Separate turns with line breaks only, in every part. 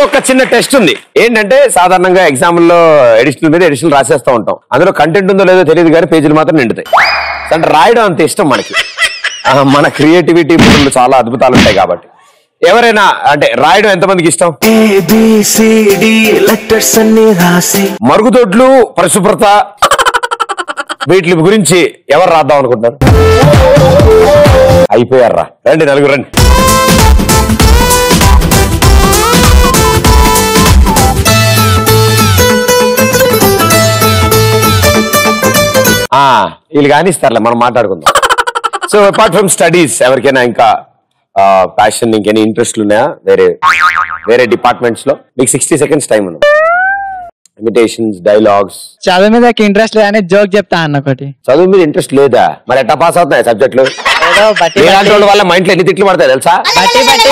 ఇంకొక చిన్న టెస్ట్ ఉంది. ఏంటంటే సాధారణంగా ఎగ్జామ్లో ఎడిషనల్ మీద ఎడిషనల్ రాసేస్తూ ఉంటాం. అందులో కంటెంట్ ఉందో లేదో తెలియదు కానీ పేజీలు మాత్రం నిండుతాయి. అంటే రాయడం అంత ఇష్టం మనకి. మన క్రియేటివిటీ బుర్రలు చాలా అద్భుతాలు ఉంటాయి కాబట్టి. ఎవరైనా అంటే రాయడం ఎంతమందికి ఇష్టం? మరుగుదొడ్లు, పరిశుభ్రత వీటి గురించి ఎవరు రాద్దాం అనుకుంటున్నారు? అయిపోయారా? రండి నలుగురు రండి. వీళ్ళు కానిస్తారులే, మనం మాట్లాడుకుందాం. సో అపార్ట్ ఫ్రమ్ స్టడీస్ ఎవరికైనా ఇంకా ప్యాషన్, ఇంకేనా ఇంట్రెస్ట్లు ఉన్నాయా వేరే డిపార్ట్మెంట్స్ లో? మీకు 60 seconds టైం ఉంది. Imitations, dialogues.
చదువు మీద ఇంట్రెస్ట్ లేదని జోక్ చెప్తా అన్న ఒకటి.
చదువు మీద ఇంట్రెస్ట్ లేదా? మరి ఎట్లా పాస్ అవుతున్నాయి సబ్జెక్టులు? వాళ్ళ మైండ్ లో ఎన్ని తిట్లు పడతాయి తెలుసా?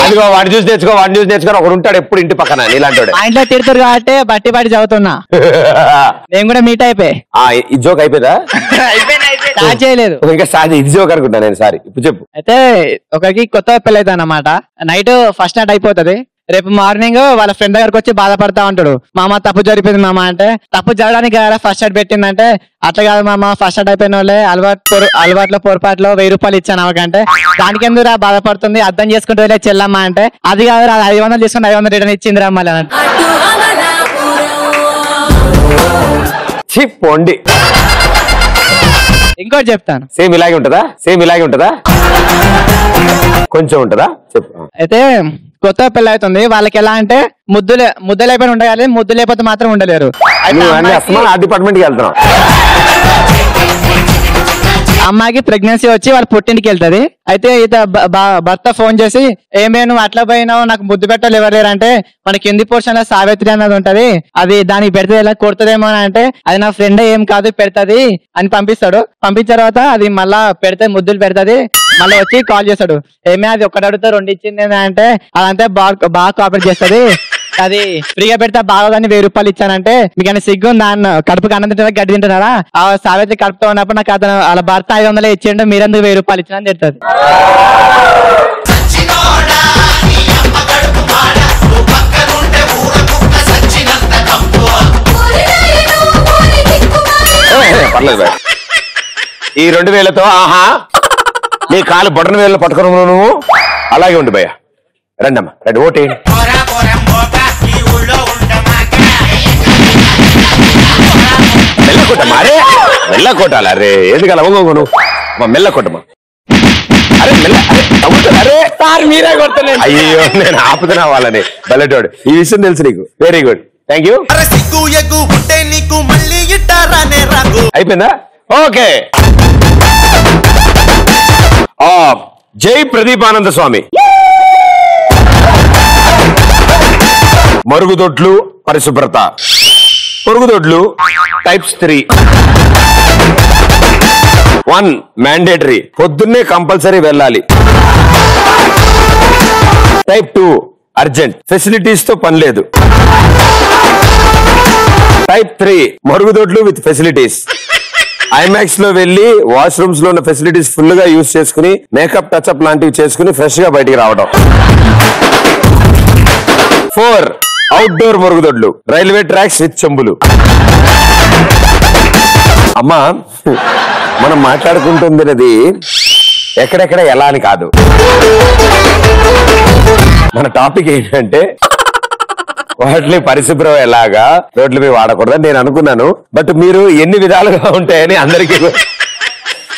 అదిగో వాడిని చూసి నేర్చుకో, వాడిని చూసి నేర్చుకో. ఒకడు ఉంటాడు ఎప్పుడు ఇంటి పక్కన నీలాంటి.
మా ఇంట్లో తిడతారు కాబట్టి బట్టి బట్టి చదువుతున్నా. నేను కూడా మీట్ అయిపోయి.
ఈ జోక్ అయిపోయిందా?
స్టార్ట్ చేయలేదు
ఇంకా. స్టార్ట్ ఇది జోక్ అనుకుంటా నేను. సారీ, ఇప్పుడు చెప్పు.
అయితే ఒకరికి కొత్త పెళ్ళి అవుతుంది అన్నమాట. నైట్ ఫస్ట్ నైట్ అయిపోతుంది. రేపు మార్నింగ్ వాళ్ళ ఫ్రెండ్ దగ్గరకు వచ్చి బాధపడతా ఉంటాడు. మామ తప్పు జరిపోయింది మామ అంటే, తప్పు జరగడానికి ఫస్ట్ నైట్ పెట్టిందంటే, అట్లా కాదు మామ ఫస్ట్ నైట్ అయిపోయిన వాళ్ళే అలవాట్లో పొరపాట్లో 1000 రూపాయలు ఇచ్చాను అవకంటే, దానికి ఎందుకు బాధపడుతుంది, అర్థం చేసుకుంటూ వెళ్ళే చెల్లమ్మ అంటే, అది కాదు 500 తీసుకుని 500 రిటర్న్ ఇచ్చింది రమ్మని అన్నట్టు.
పోండి.
ఇంకోటి చెప్తాను.
సేమ్ ఇలాగే ఉంటదా? కొంచెం ఉంటదా? చెప్పు.
అయితే కొత్త పెళ్లి అవుతుంది. వాళ్ళకి ఎలా అంటే ముద్దలు అయిపోయి ఉండగాలి, ముద్దు లేకపోతే మాత్రం ఉండలేరు.
ఆ డిపార్ట్మెంట్కి వెళ్తున్నాం.
అమ్మాయికి ప్రెగ్నెన్సీ వచ్చి వాళ్ళ పుట్టింటికి వెళ్తది. అయితే భర్త ఫోన్ చేసి, ఏమే నువ్వు అట్లా పోయినావు, నాకు ముద్దు పెట్టాలి ఎవరు లేరు అంటే, మన కింది పోర్షన్ లో సావిత్రి అన్నది ఉంటది, అది దానికి పెడితే ఎలా కొడుతుందేమో అని అంటే, అది నా ఫ్రెండ్ ఏం కాదు పెడతది అని పంపిస్తాడు. పంపించిన తర్వాత అది మళ్ళా పెడితే ముద్దులు పెడతది. మళ్ళీ వచ్చి కాల్ చేస్తాడు, ఏమే అది ఒకటి అడిగితే 2 ఇచ్చింది అంటే, అదంతా బాగా కోఆపరేట్ చేస్తుంది, అది ఫ్రీగా పెడితే బాగోదని 1000 రూపాయలు ఇచ్చానంటే, మీకు సిగ్గు దాన్ని కడుపుకి అన్నం తింటారా గడ్డి తింటున్నారా? ఆ సావిత్రి కడుపుతో ఉన్నప్పుడు నాకు అతను వాళ్ళ భర్త 500 ఇచ్చిండు, మీరెందుకు 1000 రూపాయలు ఇచ్చిన అని చెప్తుంది.
ఈ 2000తో ఆహా నీ కాలు బొటన వేలు పట్టుకుని నువ్వు అలాగే ఉండి భయ్యా. రండమ్మా రండి, ఓటే మెల్లకొట్టమ్మా. అరే మెల్లకొట్టాలి. అరే ఎందుకు అలా నువ్వు మెల్లకొట్టమ్మా. అరే అరే సార్ మీరే కొడుతున్నాను. అయ్యో నేను ఆపుతున్నా వాళ్ళని. బల్లెటోడు. ఈ విషయం తెలుసు నీకు. Very good, thank you. అయిపోయిందా? ఓకే. జై ప్రదీపానంద స్వామి. మరుగుదొడ్లు, పరిశుభ్రత. మరుగుదొడ్లు టైప్స్ 3. 1 మ్యాండేటరీ, పొద్దున్నే కంపల్సరీ వెళ్ళాలి. టైప్ 2 అర్జెంట్, ఫెసిలిటీస్ తో పని లేదు. టైప్ 3 మరుగుదొడ్లు విత్ ఫెసిలిటీస్. ఐమాక్స్ లో వెళ్లి వాష్రూమ్స్ లో ఉన్న ఫెసిలిటీస్ ఫుల్ గా యూజ్ చేసుకుని మేకప్ టచ్అప్ లాంటివి చేసుకుని ఫ్రెష్ గా బయటికి రావడం. 4 అవుట్డోర్ మరుగుదొడ్లు, రైల్వే ట్రాక్స్ విత్ చెంబులు. అమ్మా మనం మాట్లాడుకుంటున్నది ఎక్కడెక్కడ ఎలా అని కాదు. మన టాపిక్ ఏంటంటే వాటిని పరిశుభ్రం ఎలాగా, రోడ్ల మీద వాడకూడదని నేను అనుకున్నాను. బట్ మీరు ఎన్ని విధాలుగా ఉంటాయని అందరికీ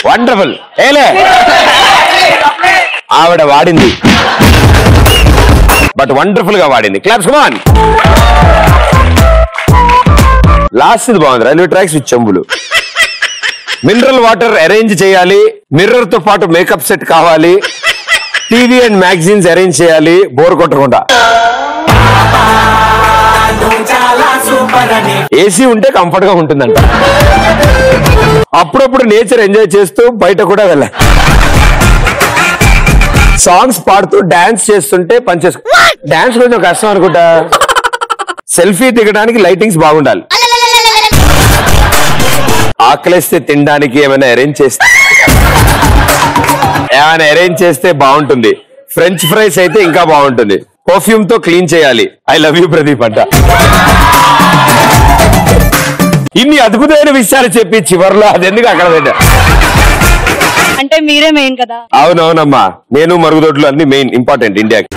వండర్ఫుల్. ఏలే ఆవిడ వాడింది, బట్ వండర్ఫుల్ గా వాడింది. Claps come on. లాస్ట్ ఇది బాగుంది. రైల్వే ట్రాక్స్ విత్ చెంబులు. మినరల్ వాటర్ అరేంజ్ చేయాలి, మిర్రర్ తో పాటు మేకప్ సెట్ కావాలి, టీవీ అండ్ మ్యాగజైన్స్ అరేంజ్ చేయాలి బోర్ కొట్టకుండా. ఏసీ ఉంటే కంఫర్ట్ గా ఉంటుందంట. అప్పుడప్పుడు నేచర్ ఎంజాయ్ చేస్తూ బయట కూడా వెళ్ళాలి. సాంగ్స్ పాడుతూ డాన్స్ చేస్తుంటే పనిచేసుకో. డాన్స్ కొంచెం కష్టం అనుకుంటా. సెల్ఫీ దిగడానికి లైటింగ్స్ బాగుండాలి. ఆకలిస్తే తినడానికి ఏమైనా అరేంజ్ చేస్తే బాగుంటుంది. ఫ్రెంచ్ ఫ్రైస్ అయితే ఇంకా బాగుంటుంది. పర్ఫ్యూమ్ తో క్లీన్ చేయాలి. ఐ లవ్ యూ ప్రదీప్ అంట. ఇన్ని అద్భుతమైన విషయాలు చెప్పి చివరిలో అది ఎందుకు అక్కడ పెట్టా?
అంటే మీరే మెయిన్ కదా.
అవునవునమ్మా, నేను మరుగుదొడ్లు అన్ని మెయిన్ ఇంపార్టెంట్ ఇండియాకి.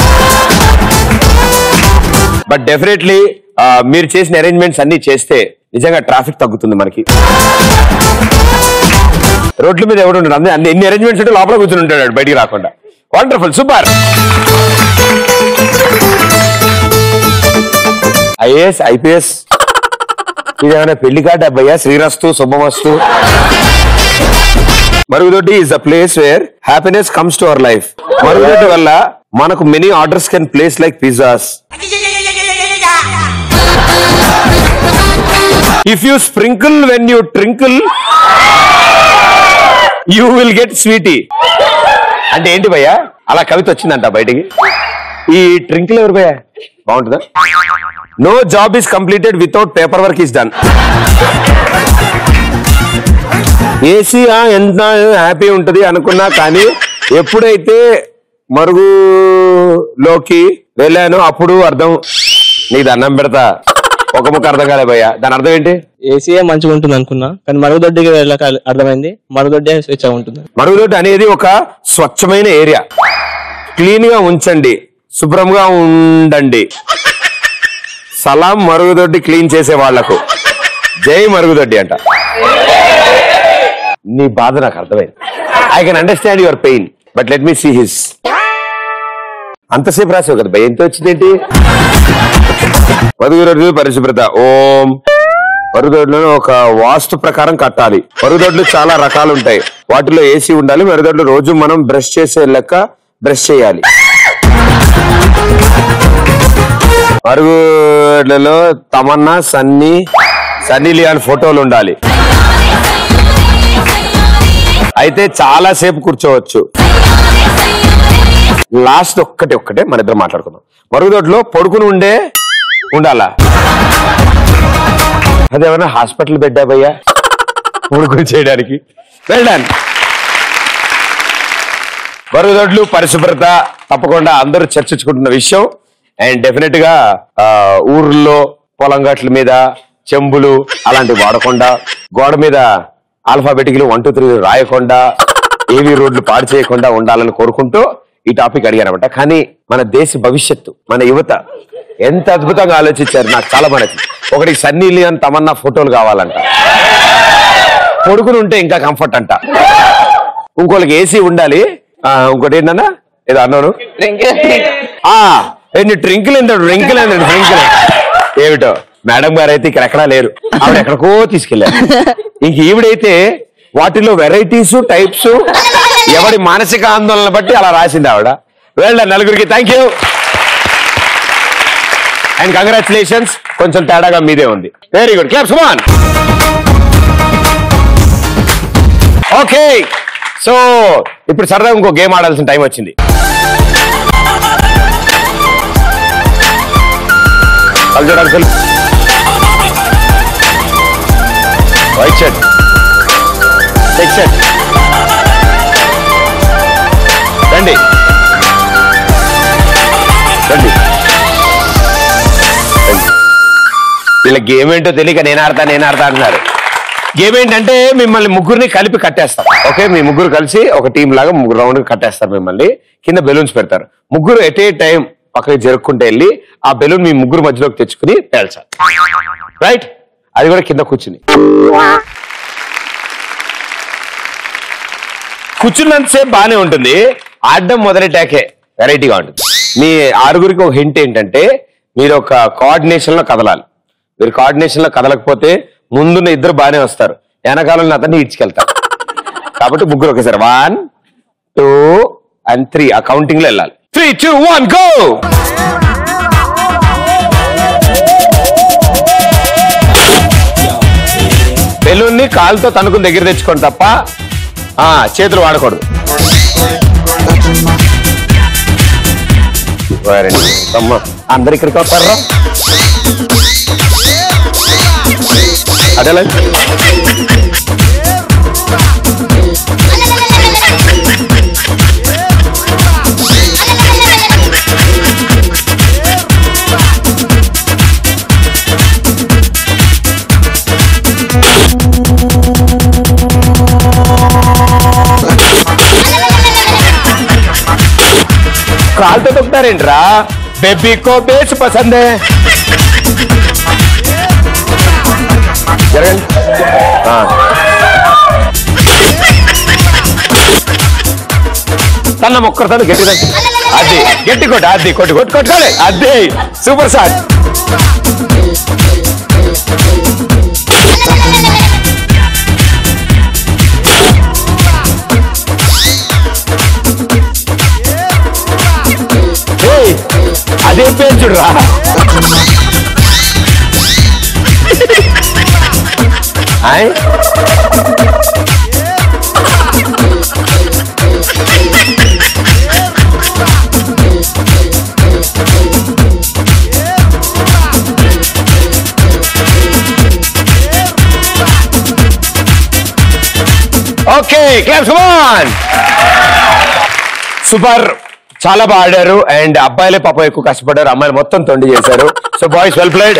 బట్ డెఫినెట్లీ మీరు చేసిన అరేంజ్మెంట్స్ అన్ని చేస్తే నిజంగా ట్రాఫిక్ తగ్గుతుంది మనకి. రోడ్ల మీద ఎవడు ఉంటాడు, అన్ని ఎన్ని అరేంజ్మెంట్స్ ఉంటే లోపల కూర్చుని ఉంటాడు బయటికి రాకుండా. Wonderful, super. ఐఏఎస్ ఐపీఎస్ ఇదేమైనా పెళ్లి కార్డు అబ్బాయ్యా? శ్రీరస్తు శుభమస్తు. మరుగుదొడ్డి is the place where happiness comes to our life. మరుగుదొడ్డి వల్ల మనకు many orders can place like pizzas. If you sprinkle when you tinkle you will get sweetie. అంటే ఏంటి భయ్యా? అలా కవిత వచ్చిందంట బయటికి. ఈ ట్రింకిల్ ఎవరు భయ్యా? బాగుంటుందా? No job is completed without paper work is done. AC ఎంత హ్యాపీ ఉంటది అనుకున్నా, కానీ ఎప్పుడైతే మరుగులోకి వెళ్ళానో అప్పుడు అర్థం. నీకు అన్నం పెడతా ఒక ముక్క అర్థం కాలే భయ్యా. దాని అర్థం ఏంటి?
ఏసీఏ మంచిగా ఉంటుంది అనుకున్నా, కానీ మరుగుదొడ్డికి వెళ్ళక అర్థమైంది మరుగుదొడ్డి స్వేచ్ఛగా ఉంటుంది.
మరుగుదొడ్డి అనేది ఒక స్వచ్ఛమైన ఏరియా. క్లీన్ గా ఉంచండి, శుభ్రంగా ఉండండి. సలాం మరుగుదొడ్డి క్లీన్ చేసే వాళ్లకు. జై మరుగుదొడ్డి అంట. నీ బాధ నాకు అర్థమైంది. I can understand your pain, but let me see his. అంతసేపు రాసావు కదా భయ, ఎంత వచ్చిందేంటి? మరుగుదొడ్డి పరిశుభ్రత. ఓం. మరుగుదొడ్లను ఒక వాస్తు ప్రకారం కట్టాలి. మరుగుదొడ్లు చాలా రకాలు ఉంటాయి, వాటిలో ఏసీ ఉండాలి. మరుగుదొడ్లు రోజు మనం బ్రష్ చేసే లెక్క బ్రష్ చేయాలి. మరుగుదొడ్లలో తమన్నా, సన్నీ లియాన్ ఫోటోలు ఉండాలి. అయితే చాలా సేపు కూర్చోవచ్చు. లాస్ట్ ఒక్కటే మన ఇద్దరు మాట్లాడుకుందాం. మరుగుదొడ్లో పడుకుని ఉండాలా? అదేమన్నా హాస్పిటల్ బెడ్డా భయ్యా పడుకుని చేయడానికి? వెళ్ళండి. మరుగుదొడ్లు పరిశుభ్రత తప్పకుండా అందరూ చర్చించుకుంటున్న విషయం. అండ్ డెఫినెట్ గా ఊర్లో పొలం గట్ల మీద చెంబులు అలాంటివి వాడకుండా, గోడ మీద ఆల్ఫాబెటిక్లు 1 2 3 రాయకుండా, ఏవి రోడ్లు పాడు చేయకుండా ఉండాలని కోరుకుంటూ ఈ టాపిక్ అడిగానమాట. కానీ మన దేశ భవిష్యత్తు, మన యువత ఎంత అద్భుతంగా ఆలోచించారు. నాకు చాలా మనకి. ఒకటి సన్నీ లియోన్ తమన్నా ఫోటోలు కావాలంట, పడుకుని ఉంటే ఇంకా కంఫర్ట్ అంట. ఇంకోళ్ళకి ఏసీ ఉండాలి. ఇంకోటి ఏంటన్నా ఏదో అన్నాను, ట్రింకిల్ రింకిల్ ఏమిటో. మేడం గారు అయితే ఇక్కడ ఎక్కడా లేరు, ఆవిడ ఎక్కడికో తీసుకెళ్లారు. ఇంక ఈవిడైతే వాటిలో వెరైటీస్ టైప్స్ ఎవడి మానసిక ఆందోళన బట్టి అలా రాసింది ఆవిడ. వెళ్ళండి నలుగురికి. Thank you and congratulations. కొంచెం తేడాగా మీదే ఉంది. Very good, claps come on. Okay, so ఇప్పుడు సరదాగా ఇంకో గేమ్ ఆడాల్సిన టైం వచ్చింది. వైట్ షర్ట్, చెక్ షర్ట్, రండి రండి. వీళ్ళ గేమ్ ఏంటో తెలియక నేను ఆడతా అంటున్నారు. గేమ్ ఏంటంటే మిమ్మల్ని ముగ్గురిని కలిపి కట్టేస్తాం. ఓకే, మీ ముగ్గురు కలిసి ఒక టీం లాగా 3 రౌండ్ కట్టేస్తారు. మిమ్మల్ని కింద బెలూన్స్ పెడతారు. ముగ్గురు ఎట్ ఏ టైం పక్కకి జరుపుకుంటూ వెళ్ళి ఆ బెలూన్ మీ ముగ్గురు మధ్యలోకి తెచ్చుకుని పేల్చాలి. రైట్? అది కూడా కింద కూర్చున్నంతసేపు బాగానే ఉంటుంది. ఆడడం మొదలెట్టాకే వెరైటీగా ఉంటుంది. మీ 6గురికి ఒక హింట్ ఏంటంటే మీరు ఒక కోఆర్డినేషన్ లో కదలాలి. మీరు కోఆర్డినేషన్ లో కదలకపోతే ముందున్న 2 బాగానే వస్తారు, వెనకాలంలో అతన్ని ఇడ్చుకెళ్తారు. కాబట్టి ముగ్గురు ఒకేసారి 1 2 and 3 ఆ కౌంటింగ్ లో వెళ్ళాలి. 3 2 1 గో. బెలూన్ ని కాలుతో తనుకుని దగ్గర తెచ్చుకోండి తప్ప చేతులు వాడకూడదు. అందరు ఇక్కడికి వస్తారా? అదేలా కాలుతో తొక్కుతారేంట్రా బేబీకో బేస్ పసందే జరగండి తన మొక్కడతాను గట్టిగా అది గట్టి కొట్టు అది కొట్టుకోవాలి అదే సూపర్ షాట్ అదే పేరు చూడరా okay claps come on super చాలా బాగా ఆడారు అండ్ అబ్బాయిలే పాపం ఎక్కువ కష్టపడ్డారు అమ్మాయిలు మొత్తం తొండి చేశారు సో బాయ్స్ వెల్ ప్లేడ్